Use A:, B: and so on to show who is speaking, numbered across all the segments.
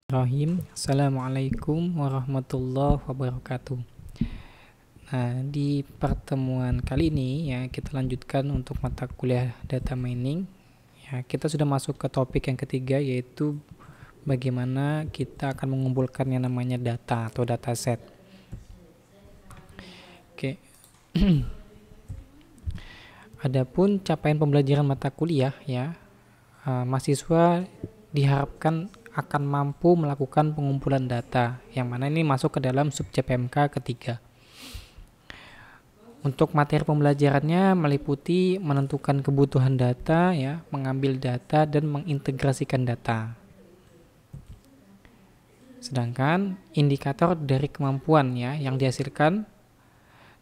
A: Assalamualaikum warahmatullahi wabarakatuh. Nah, di pertemuan kali ini ya kita lanjutkan untuk mata kuliah data mining. Ya, kita sudah masuk ke topik yang ketiga, yaitu bagaimana kita akan mengumpulkan yang namanya data atau dataset. Oke. Adapun capaian pembelajaran mata kuliah ya, mahasiswa diharapkan akan mampu melakukan pengumpulan data, yang mana ini masuk ke dalam subjek PMK ketiga. Untuk materi pembelajarannya meliputi menentukan kebutuhan data, ya, mengambil data dan mengintegrasikan data. Sedangkan indikator dari kemampuan ya yang dihasilkan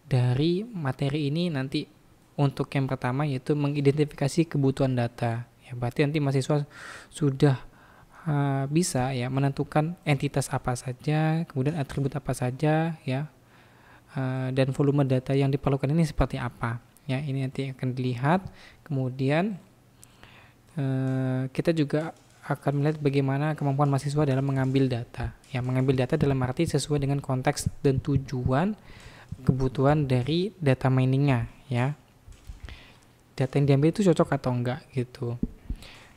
A: dari materi ini nanti untuk yang pertama yaitu mengidentifikasi kebutuhan data. Ya, berarti nanti mahasiswa sudah bisa ya menentukan entitas apa saja, kemudian atribut apa saja ya, dan volume data yang diperlukan ini seperti apa ya, ini nanti akan dilihat. Kemudian kita juga akan melihat bagaimana kemampuan mahasiswa dalam mengambil data ya, mengambil data dalam arti sesuai dengan konteks dan tujuan kebutuhan dari data miningnya ya, data yang diambil itu cocok atau enggak gitu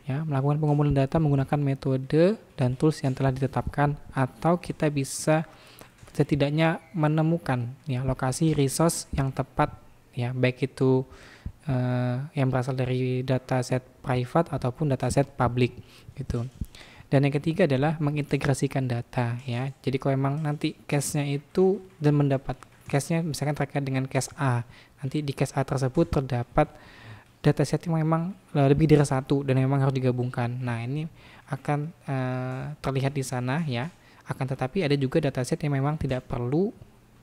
A: ya, melakukan pengumpulan data menggunakan metode dan tools yang telah ditetapkan, atau kita bisa setidaknya menemukan ya lokasi resource yang tepat ya, baik itu yang berasal dari dataset private ataupun dataset public gitu. Dan yang ketiga adalah mengintegrasikan data ya. Jadi kalau memang nanti case-nya itu dan mendapat case-nya misalkan terkait dengan case A, nanti di case A tersebut terdapat dataset yang memang lebih dari satu dan memang harus digabungkan. Nah, ini akan terlihat di sana ya. Akan tetapi ada juga dataset yang memang tidak perlu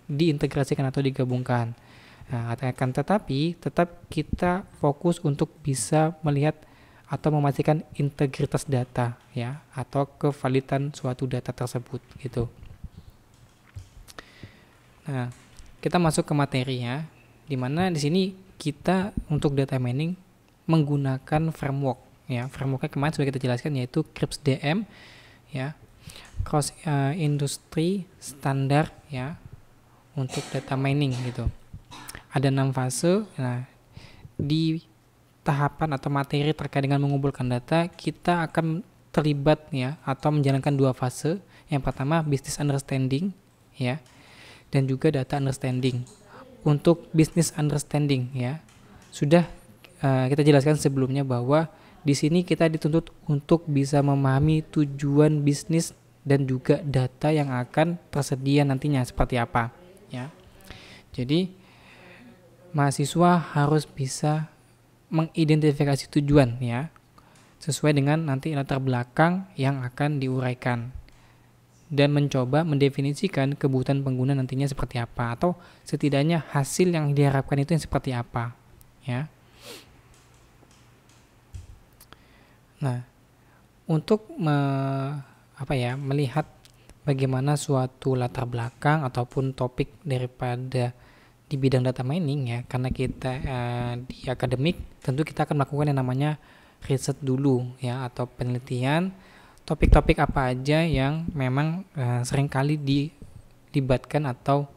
A: diintegrasikan atau digabungkan. Nah, akan tetapi tetap kita fokus untuk bisa melihat atau memastikan integritas data ya, atau kevalidan suatu data tersebut gitu. Nah, kita masuk ke materi ya, dimana di sini kita untuk data mining menggunakan framework ya. Frameworknya kemarin sudah kita jelaskan, yaitu CRISP-DM ya, cross industry standard ya, untuk data mining gitu. Ada 6 fase. Nah, di tahapan atau materi terkait dengan mengumpulkan data, kita akan terlibat ya atau menjalankan 2 fase. Yang pertama business understanding ya, dan juga data understanding. Untuk business understanding ya, sudah kita jelaskan sebelumnya bahwa di sini kita dituntut untuk bisa memahami tujuan bisnis dan juga data yang akan tersedia nantinya seperti apa ya. Jadi mahasiswa harus bisa mengidentifikasi tujuan ya, sesuai dengan nanti latar belakang yang akan diuraikan, dan mencoba mendefinisikan kebutuhan pengguna nantinya seperti apa, atau setidaknya hasil yang diharapkan itu yang seperti apa ya. Nah, untuk melihat bagaimana suatu latar belakang ataupun topik daripada di bidang data mining ya, karena kita di akademik tentu kita akan melakukan yang namanya riset dulu ya, atau penelitian topik-topik apa aja yang memang seringkali dilibatkan atau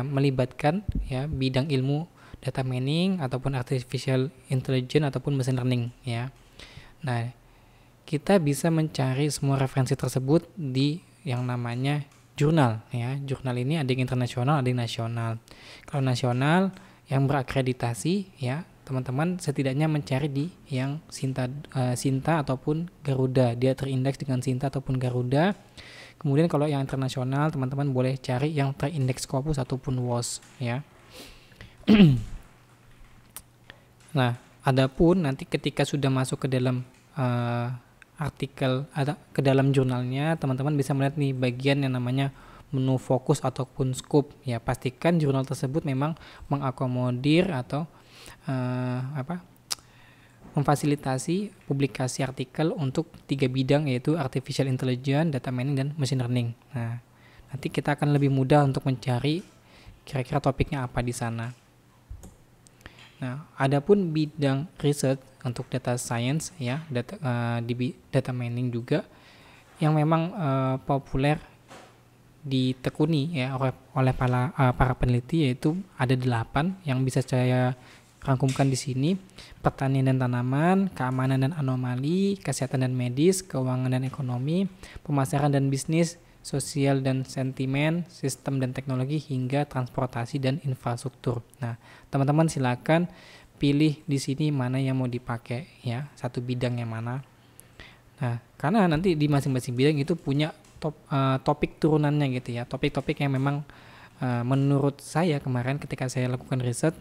A: melibatkan ya bidang ilmu data mining ataupun artificial intelligence ataupun machine learning ya. Nah, kita bisa mencari semua referensi tersebut di yang namanya jurnal ya. Jurnal ini ada yang internasional, ada yang nasional. Kalau nasional yang berakreditasi ya, teman-teman setidaknya mencari di yang Sinta ataupun Garuda. Dia terindeks dengan Sinta ataupun Garuda. Kemudian kalau yang internasional, teman-teman boleh cari yang terindeks Scopus ataupun WOS ya. Nah, adapun nanti ketika sudah masuk ke dalam artikel atau ke dalam jurnalnya, teman-teman bisa melihat nih bagian yang namanya menu fokus ataupun scope ya. Pastikan jurnal tersebut memang mengakomodir atau memfasilitasi publikasi artikel untuk 3 bidang, yaitu artificial intelligence, data mining, dan machine learning. Nah, nanti kita akan lebih mudah untuk mencari kira-kira topiknya apa di sana. Nah, adapun bidang research untuk data science ya, di data mining juga yang memang populer ditekuni ya oleh para peneliti, yaitu ada 8 yang bisa saya rangkumkan di sini: pertanian dan tanaman, keamanan dan anomali, kesehatan dan medis, keuangan dan ekonomi, pemasaran dan bisnis, sosial dan sentimen, sistem dan teknologi, hingga transportasi dan infrastruktur. Nah, teman-teman silakan pilih di sini mana yang mau dipakai ya, satu bidang yang mana. Nah, karena nanti di masing-masing bidang itu punya topik turunannya gitu ya, topik-topik yang memang menurut saya kemarin ketika saya lakukan riset,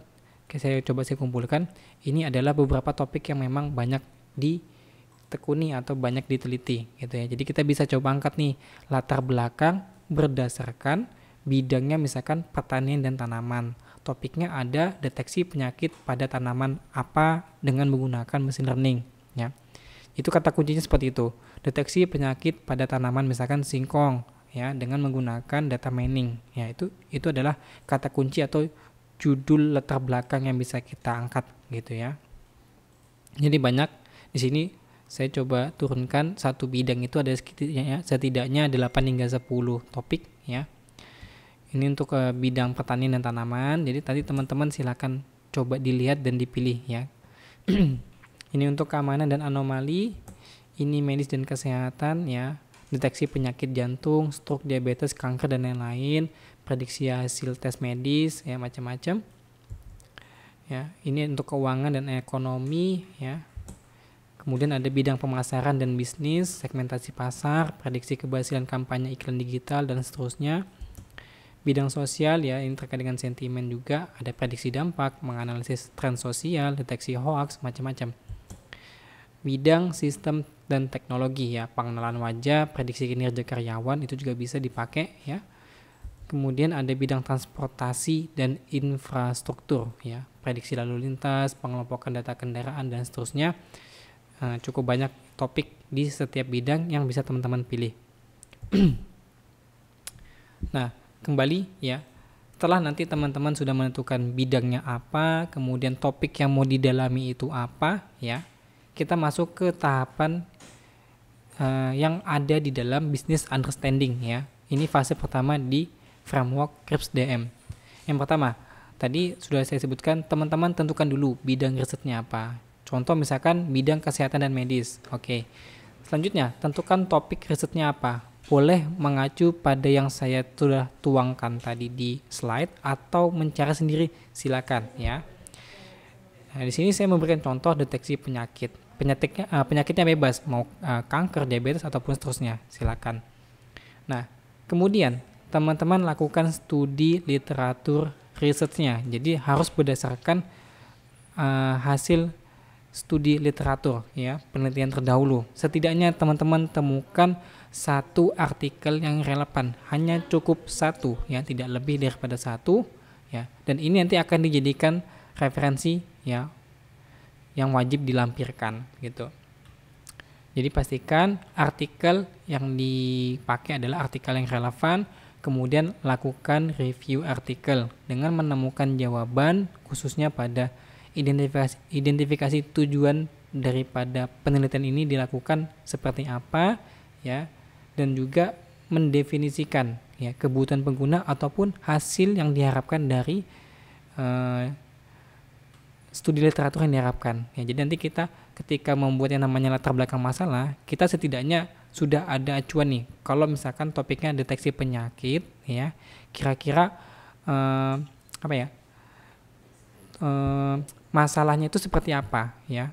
A: saya kumpulkan, ini adalah beberapa topik yang memang banyak ditekuni atau banyak diteliti gitu ya. Jadi kita bisa coba angkat nih latar belakang berdasarkan bidangnya, misalkan pertanian dan tanaman. Topiknya ada deteksi penyakit pada tanaman apa dengan menggunakan mesin learning ya. Itu kata kuncinya seperti itu. Deteksi penyakit pada tanaman misalkan singkong ya dengan menggunakan data mining. Ya, itu adalah kata kunci atau judul latar belakang yang bisa kita angkat gitu ya. Jadi banyak di sini saya coba turunkan satu bidang itu ada setidaknya 8 hingga 10 topik ya. Ini untuk bidang pertanian dan tanaman. Jadi tadi teman-teman silakan coba dilihat dan dipilih ya. Ini untuk keamanan dan anomali, ini medis dan kesehatan ya, deteksi penyakit jantung, stroke, diabetes, kanker dan lain-lain, prediksi hasil tes medis ya, macam-macam. Ya, ini untuk keuangan dan ekonomi ya. Kemudian ada bidang pemasaran dan bisnis, segmentasi pasar, prediksi keberhasilan kampanye iklan digital dan seterusnya. Bidang sosial ya, ini terkait dengan sentimen juga, ada prediksi dampak, menganalisis tren sosial, deteksi hoax, macam-macam. Bidang sistem dan teknologi ya, pengenalan wajah, prediksi kinerja karyawan, itu juga bisa dipakai ya. Kemudian ada bidang transportasi dan infrastruktur ya, prediksi lalu lintas, pengelompokan data kendaraan dan seterusnya. Cukup banyak topik di setiap bidang yang bisa teman-teman pilih. Nah, kembali ya, setelah nanti teman-teman sudah menentukan bidangnya apa, kemudian topik yang mau didalami itu apa ya, kita masuk ke tahapan yang ada di dalam business understanding ya. Ini fase pertama di framework KRIPS DM. Yang pertama, tadi sudah saya sebutkan, teman-teman tentukan dulu bidang risetnya apa. Contoh misalkan bidang kesehatan dan medis. Oke. Selanjutnya, tentukan topik risetnya apa. Boleh mengacu pada yang saya sudah tuangkan tadi di slide atau mencari sendiri, silakan ya. Nah, di sini saya memberikan contoh deteksi penyakit. Penyakitnya bebas, mau kanker, diabetes ataupun seterusnya, silakan. Nah, kemudian teman-teman lakukan studi literatur risetnya. Jadi harus berdasarkan hasil studi literatur ya, penelitian terdahulu. Setidaknya teman-teman temukan satu artikel yang relevan, hanya cukup satu ya, tidak lebih daripada satu ya. Dan ini nanti akan dijadikan referensi ya, yang wajib dilampirkan gitu. Jadi pastikan artikel yang dipakai adalah artikel yang relevan. Kemudian lakukan review artikel dengan menemukan jawaban khususnya pada identifikasi tujuan daripada penelitian ini dilakukan seperti apa ya, dan juga mendefinisikan ya kebutuhan pengguna ataupun hasil yang diharapkan dari studi literatur yang diharapkan ya. Jadi nanti kita ketika membuat yang namanya latar belakang masalah, kita setidaknya sudah ada acuan nih. Kalau misalkan topiknya deteksi penyakit ya, kira-kira masalahnya itu seperti apa ya,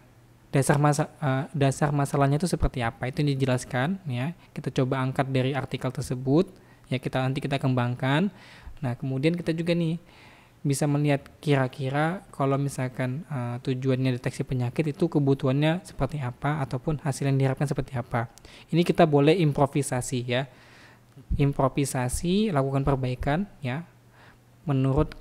A: dasar masalahnya itu seperti apa, itu dijelaskan ya. Kita coba angkat dari artikel tersebut ya, nanti kita kembangkan. Nah, kemudian kita juga nih bisa melihat kira-kira kalau misalkan tujuannya deteksi penyakit itu kebutuhannya seperti apa ataupun hasil yang diharapkan seperti apa. Ini kita boleh improvisasi ya, lakukan perbaikan ya menurut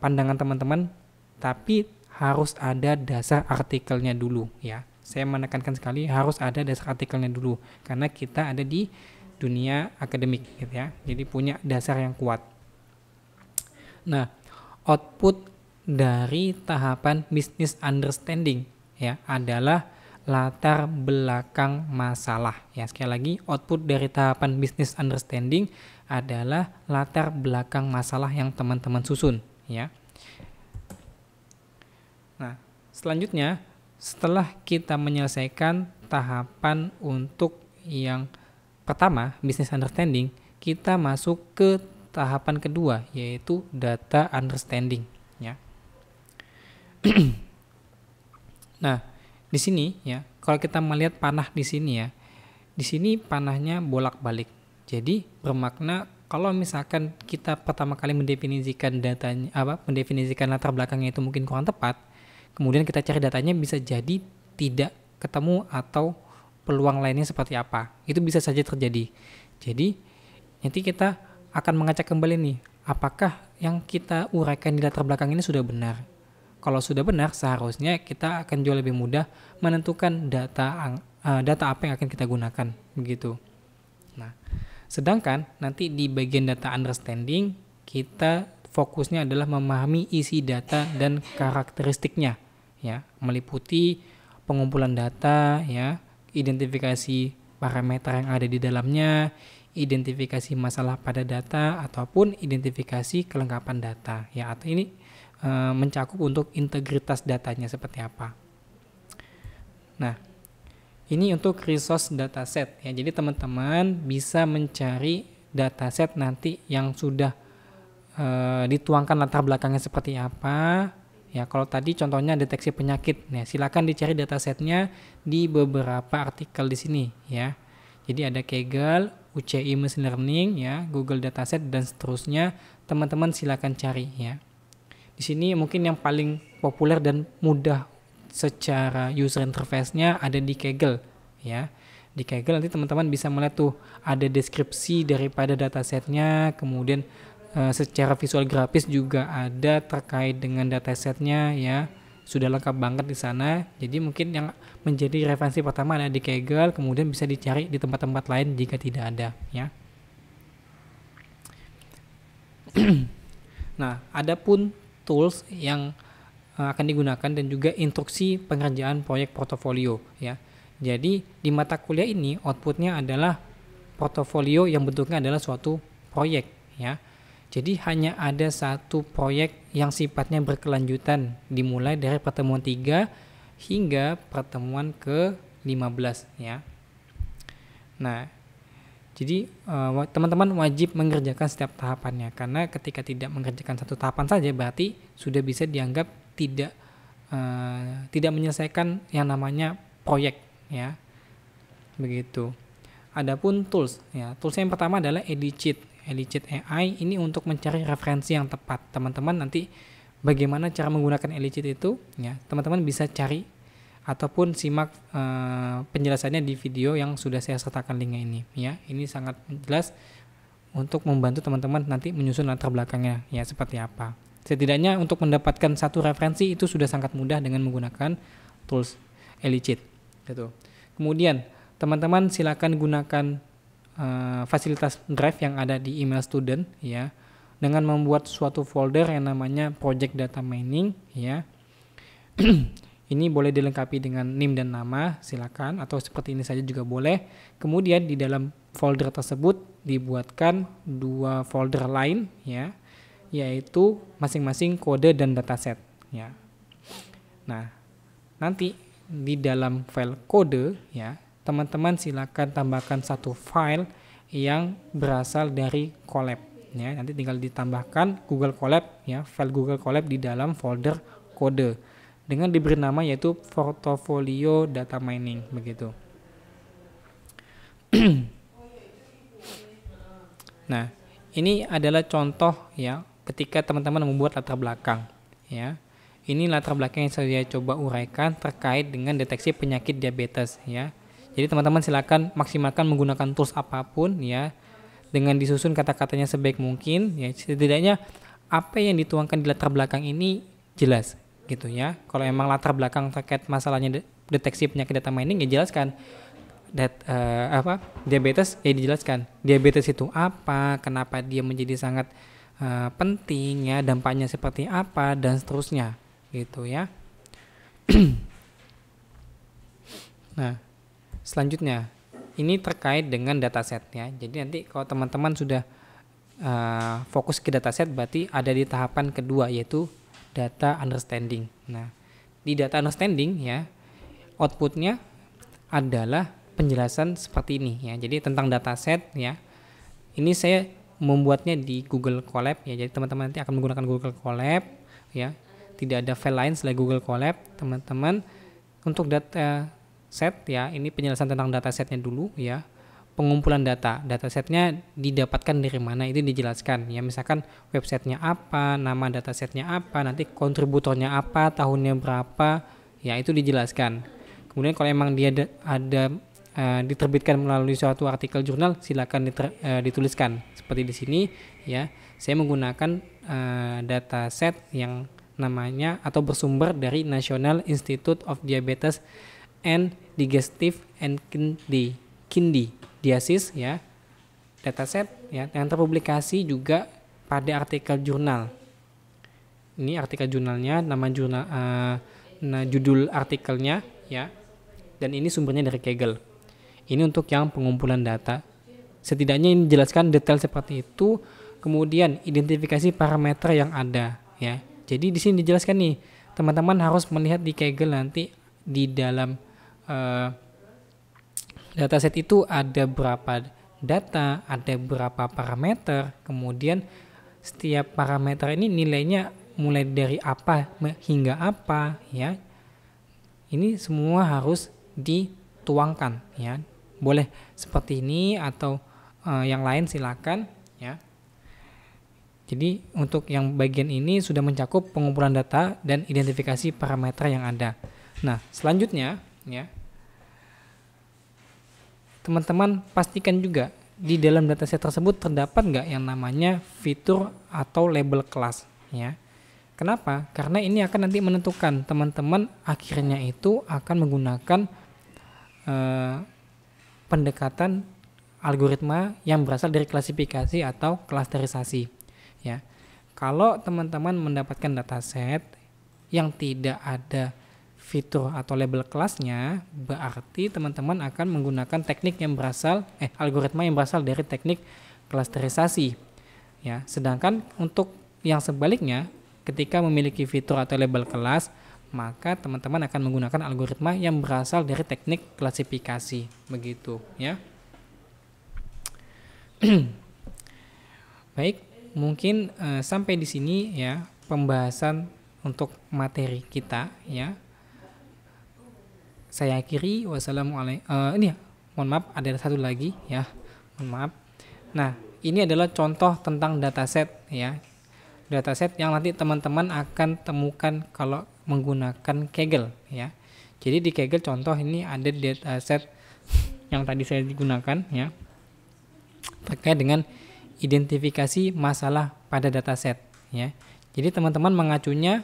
A: pandangan teman-teman, tapi harus ada dasar artikelnya dulu ya. Saya menekankan sekali harus ada dasar artikelnya dulu karena kita ada di dunia akademik gitu ya. Jadi punya dasar yang kuat. Nah, output dari tahapan business understanding ya adalah latar belakang masalah. Ya, sekali lagi output dari tahapan business understanding adalah latar belakang masalah yang teman-teman susun, ya. Nah, selanjutnya setelah kita menyelesaikan tahapan untuk yang pertama, business understanding, kita masuk ke tahapan kedua, yaitu data understanding, ya. Nah, di sini ya, kalau kita melihat panah di sini ya, di sini panahnya bolak-balik. Jadi bermakna kalau misalkan kita pertama kali mendefinisikan datanya mendefinisikan latar belakangnya itu mungkin kurang tepat, kemudian kita cari datanya bisa jadi tidak ketemu atau peluang lainnya seperti apa. Itu bisa saja terjadi. Jadi nanti kita akan mengecek kembali nih, apakah yang kita uraikan di latar belakang ini sudah benar. Kalau sudah benar, seharusnya kita akan jauh lebih mudah menentukan data apa yang akan kita gunakan, begitu. Nah, sedangkan nanti di bagian data understanding, kita fokusnya adalah memahami isi data dan karakteristiknya, ya, meliputi pengumpulan data, ya, identifikasi parameter yang ada di dalamnya, identifikasi masalah pada data ataupun identifikasi kelengkapan data, ya, atau ini mencakup untuk integritas datanya seperti apa. Nah, ini untuk resource dataset, ya. Jadi teman-teman bisa mencari dataset nanti yang sudah dituangkan latar belakangnya seperti apa. Ya, kalau tadi contohnya deteksi penyakit, nah silakan dicari datasetnya di beberapa artikel di sini, ya. Jadi ada Kaggle, UCI Machine Learning, ya, Google Dataset dan seterusnya. Teman-teman silakan cari, ya. Di sini mungkin yang paling populer dan mudah secara user interface-nya ada di Kaggle, ya. Di Kaggle nanti teman-teman bisa melihat tuh ada deskripsi daripada datasetnya, kemudian secara visual grafis juga ada terkait dengan datasetnya, ya. Sudah lengkap banget di sana. Jadi mungkin yang menjadi referensi pertama ada di Kaggle, kemudian bisa dicari di tempat-tempat lain jika tidak ada, ya. Nah, adapun tools yang akan digunakan dan juga instruksi pengerjaan proyek portofolio, ya. Jadi di mata kuliah ini outputnya adalah portofolio yang bentuknya adalah suatu proyek, ya. Jadi hanya ada satu proyek yang sifatnya berkelanjutan dimulai dari pertemuan 3 hingga pertemuan ke-15, ya. Nah, jadi teman-teman wajib mengerjakan setiap tahapannya, karena ketika tidak mengerjakan satu tahapan saja berarti sudah bisa dianggap tidak menyelesaikan yang namanya proyek, ya. Begitu. Adapun tools, ya. Tools yang pertama adalah EdiCheat AI. Ini untuk mencari referensi yang tepat. Teman-teman nanti bagaimana cara menggunakan EdiCheat itu, ya. Teman-teman bisa cari ataupun simak penjelasannya di video yang sudah saya sertakan linknya ini, ya. Ini sangat jelas untuk membantu teman-teman nanti menyusun latar belakangnya, ya, seperti apa. Setidaknya untuk mendapatkan satu referensi itu sudah sangat mudah dengan menggunakan tools EdiCheat, gitu. Kemudian teman-teman silakan gunakan fasilitas drive yang ada di email student, ya, dengan membuat suatu folder yang namanya project data mining, ya. Ini boleh dilengkapi dengan NIM dan nama, silakan, atau seperti ini saja juga boleh. Kemudian di dalam folder tersebut dibuatkan 2 folder lain, ya, yaitu masing-masing kode dan dataset, ya. Nah, nanti di dalam file kode, ya, teman-teman silakan tambahkan satu file yang berasal dari Colab, ya. Nanti tinggal ditambahkan Google Colab, ya, file Google Colab di dalam folder kode dengan diberi nama yaitu portfolio data mining, begitu. Nah, ini adalah contoh, ya, ketika teman-teman membuat latar belakang, ya. Ini latar belakang yang saya coba uraikan terkait dengan deteksi penyakit diabetes, ya. Jadi teman-teman silakan maksimalkan menggunakan tools apapun, ya, dengan disusun kata-katanya sebaik mungkin, ya. Setidaknya apa yang dituangkan di latar belakang ini jelas, gitu, ya. Kalau emang latar belakang terkait masalahnya deteksi penyakit data mining, ya jelaskan. Diabetes, ya dijelaskan diabetes itu apa, kenapa dia menjadi sangat penting, ya, dampaknya seperti apa dan seterusnya, gitu, ya. Nah, selanjutnya ini terkait dengan dataset ya. Jadi nanti kalau teman-teman sudah fokus ke dataset, berarti ada di tahapan kedua, yaitu data understanding. Nah, di data understanding ya, outputnya adalah penjelasan seperti ini ya. Jadi tentang dataset ya. Ini saya membuatnya di Google Colab ya. Jadi teman-teman nanti akan menggunakan Google Colab ya. Tidak ada file lain selain Google Colab, teman-teman. Untuk data set ya, ini penjelasan tentang datasetnya dulu ya. Pengumpulan datasetnya didapatkan dari mana itu dijelaskan ya. Misalkan websitenya apa, nama datasetnya apa, nanti kontributornya apa, tahunnya berapa ya, itu dijelaskan. Kemudian kalau emang dia ada diterbitkan melalui suatu artikel jurnal, silakan dituliskan seperti di sini ya. Saya menggunakan dataset yang namanya atau bersumber dari National Institute of Diabetes and Digestive and Candidiasis ya, dataset ya, yang terpublikasi juga pada artikel jurnal. Ini artikel jurnalnya, nama jurnal, judul artikelnya ya, dan ini sumbernya dari Kaggle. Ini untuk yang pengumpulan data. Setidaknya ini dijelaskan detail seperti itu. Kemudian identifikasi parameter yang ada ya. Jadi di sini dijelaskan nih, teman-teman harus melihat di Kaggle nanti di dalam dataset itu ada berapa data, ada berapa parameter, kemudian setiap parameter ini nilainya mulai dari apa hingga apa ya. Ini semua harus dituangkan ya. Boleh seperti ini atau yang lain silakan ya. Jadi untuk yang bagian ini sudah mencakup pengumpulan data dan identifikasi parameter yang ada. Nah, selanjutnya ya, teman-teman pastikan juga di dalam dataset tersebut terdapat nggak yang namanya fitur atau label kelas ya. Kenapa? Karena ini akan nanti menentukan teman-teman akhirnya itu akan menggunakan pendekatan algoritma yang berasal dari klasifikasi atau klasterisasi ya. Kalau teman-teman mendapatkan dataset yang tidak ada fitur atau label kelasnya, berarti teman-teman akan menggunakan teknik yang berasal algoritma yang berasal dari teknik klasterisasi ya. Sedangkan untuk yang sebaliknya, ketika memiliki fitur atau label kelas, maka teman-teman akan menggunakan algoritma yang berasal dari teknik klasifikasi, begitu ya. Baik, mungkin sampai di sini ya pembahasan untuk materi kita ya. Saya akhiri, wassalamualaikum. Ini ya, mohon maaf, ada satu lagi ya, mohon maaf. Nah, ini adalah contoh tentang dataset ya. Dataset yang nanti teman-teman akan temukan kalau menggunakan Kaggle ya. Jadi di Kaggle contoh ini ada dataset yang tadi saya digunakan ya, terkait dengan identifikasi masalah pada dataset ya. Jadi teman-teman mengacunya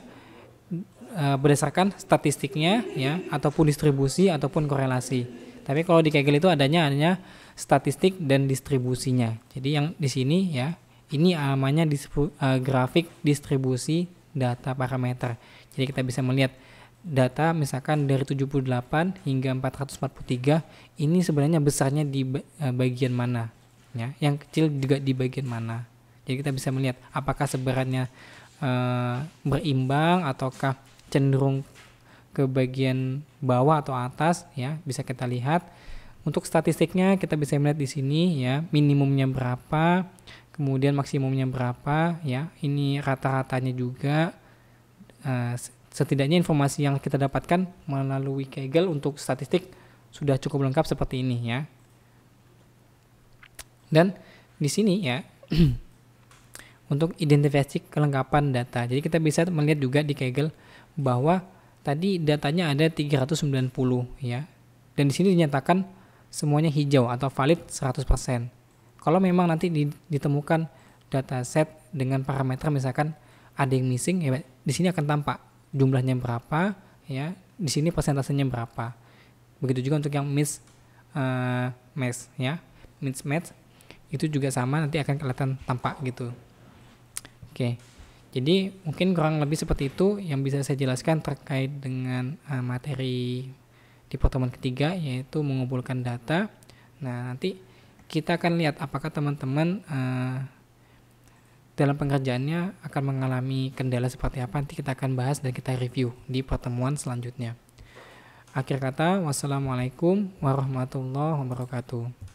A: berdasarkan statistiknya ya, ataupun distribusi ataupun korelasi. Tapi kalau di Kaggle itu adanya statistik dan distribusinya. Jadi yang di sini ya, ini namanya grafik distribusi data parameter. Jadi kita bisa melihat data misalkan dari 78 hingga 443 ini sebenarnya besarnya di bagian mana ya, yang kecil juga di bagian mana. Jadi kita bisa melihat apakah sebarannya berimbang ataukah cenderung ke bagian bawah atau atas ya, bisa kita lihat. Untuk statistiknya kita bisa melihat di sini ya, minimumnya berapa, kemudian maksimumnya berapa ya. Ini rata-ratanya juga. Setidaknya informasi yang kita dapatkan melalui Kaggle untuk statistik sudah cukup lengkap seperti ini ya. Dan di sini ya untuk identifikasi kelengkapan data. Jadi kita bisa melihat juga di Kaggle bahwa tadi datanya ada 390 ya. Dan di sini dinyatakan semuanya hijau atau valid 100%. Kalau memang nanti ditemukan dataset dengan parameter misalkan ada yang missing ya, di sini akan tampak jumlahnya berapa ya, di sini persentasenya berapa. Begitu juga untuk yang mismatch ya. Mismatch itu juga sama, nanti akan kelihatan tampak gitu. Oke. Jadi mungkin kurang lebih seperti itu yang bisa saya jelaskan terkait dengan materi di pertemuan ketiga, yaitu mengumpulkan data. Nah, nanti kita akan lihat apakah teman-teman dalam pengerjaannya akan mengalami kendala seperti apa. Nanti kita akan bahas dan kita review di pertemuan selanjutnya. Akhir kata, wassalamualaikum warahmatullahi wabarakatuh.